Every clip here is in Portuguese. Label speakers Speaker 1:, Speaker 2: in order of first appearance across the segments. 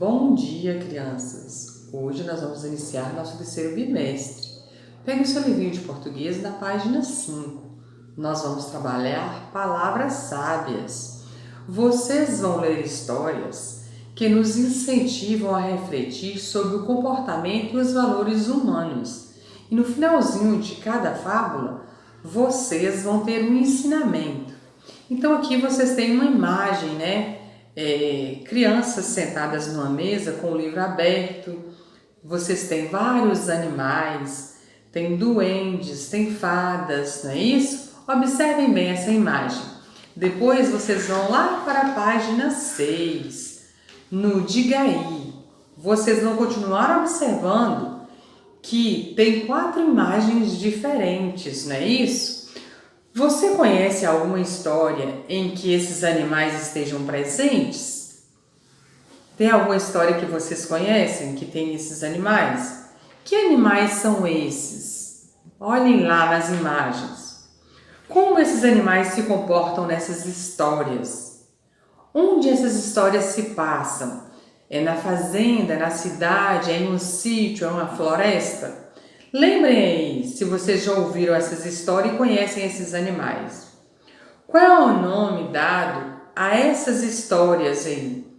Speaker 1: Bom dia, crianças! Hoje nós vamos iniciar nosso terceiro bimestre. Pegue o seu livrinho de português na página 5. Nós vamos trabalhar palavras sábias. Vocês vão ler histórias que nos incentivam a refletir sobre o comportamento e os valores humanos. E no finalzinho de cada fábula, vocês vão ter um ensinamento. Então aqui vocês têm uma imagem, crianças sentadas numa mesa com o livro aberto. Vocês têm vários animais, tem duendes, tem fadas, não é isso? Observem bem essa imagem. Depois vocês vão lá para a página 6, no Diga Aí. Vocês vão continuar observando que tem 4 imagens diferentes, não é isso? Você conhece alguma história em que esses animais estejam presentes? Tem alguma história que vocês conhecem que tem esses animais? Que animais são esses? Olhem lá nas imagens. Como esses animais se comportam nessas histórias? Onde essas histórias se passam? É na fazenda, na cidade, é em um sítio, é uma floresta? Lembrem aí se vocês já ouviram essas histórias e conhecem esses animais. Qual é o nome dado a essas histórias aí?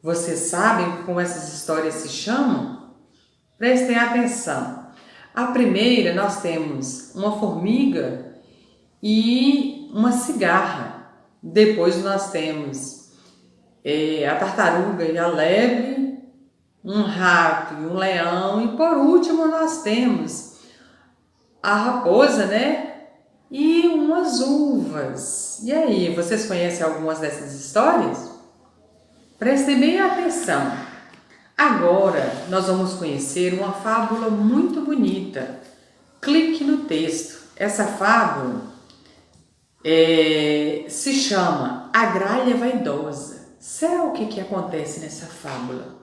Speaker 1: Vocês sabem como essas histórias se chamam? Prestem atenção. A primeira nós temos uma formiga e uma cigarra. Depois nós temos a tartaruga e a lebre, um rato e um leão, e por último nós temos a raposa, e umas uvas. E aí, vocês conhecem algumas dessas histórias? Prestem bem atenção. Agora nós vamos conhecer uma fábula muito bonita. Clique no texto. Essa fábula se chama A Gralha Vaidosa. Será o que acontece nessa fábula?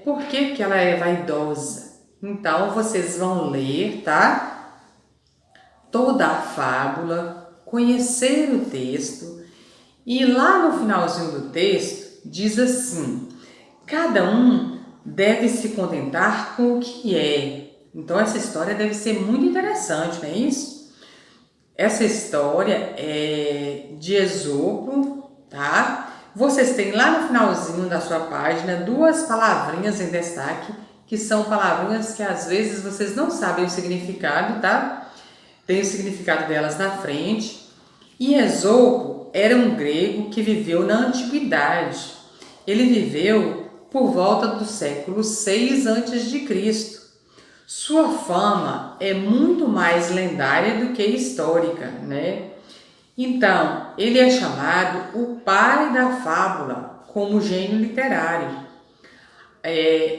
Speaker 1: Por que ela é vaidosa? Então, vocês vão ler, toda a fábula, conhecer o texto, e lá no finalzinho do texto, diz assim: cada um deve se contentar com o que é. Então, essa história deve ser muito interessante, não é isso? Essa história é de Esopo, Vocês têm lá no finalzinho da sua página 2 palavrinhas em destaque, que são palavrinhas que às vezes vocês não sabem o significado, Tem o significado delas na frente. E Esopo era um grego que viveu na antiguidade. Ele viveu por volta do século 6 a.C. Sua fama é muito mais lendária do que histórica, Então, ele é chamado o pai da fábula como gênio literário.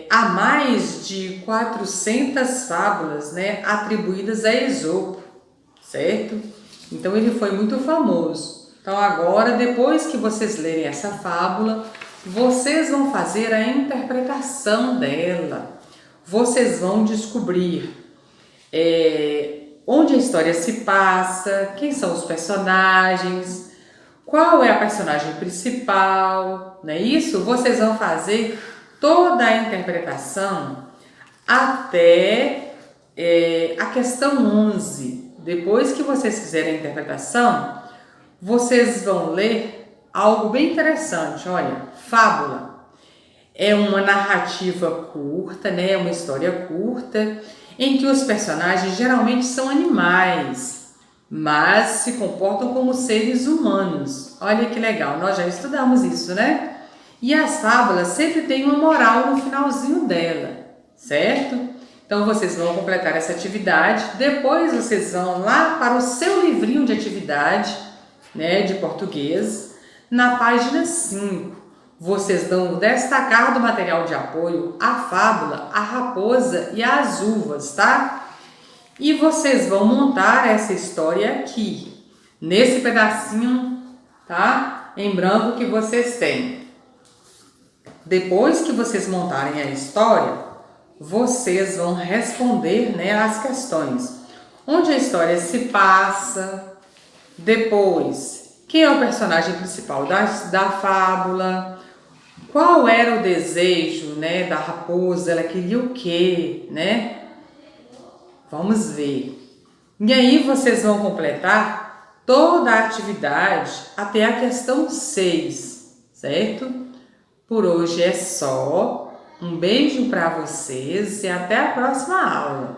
Speaker 1: Há mais de 400 fábulas, atribuídas a Esopo, certo? Então, ele foi muito famoso. Então, agora, depois que vocês lerem essa fábula, vocês vão fazer a interpretação dela. Vocês vão descobrir onde a história se passa, quem são os personagens, qual é a personagem principal, não é isso? Vocês vão fazer toda a interpretação até a questão 11. Depois que vocês fizerem a interpretação, vocês vão ler algo bem interessante. Olha, fábula é uma narrativa curta, uma história curta, em que os personagens geralmente são animais, mas se comportam como seres humanos. Olha que legal, nós já estudamos isso, E as fábulas sempre têm uma moral no finalzinho dela, certo? Então vocês vão completar essa atividade, depois vocês vão lá para o seu livrinho de atividade, de português, na página 5. Vocês vão destacar do material de apoio a fábula, a raposa e as uvas, E vocês vão montar essa história aqui, nesse pedacinho, em branco que vocês têm. Depois que vocês montarem a história, vocês vão responder, as questões. Onde a história se passa, depois, quem é o personagem principal da fábula, Qual era o desejo, né, da raposa? Ela queria o quê, né? Vamos ver. E aí vocês vão completar toda a atividade até a questão 6, certo? Por hoje é só. Um beijo para vocês e até a próxima aula.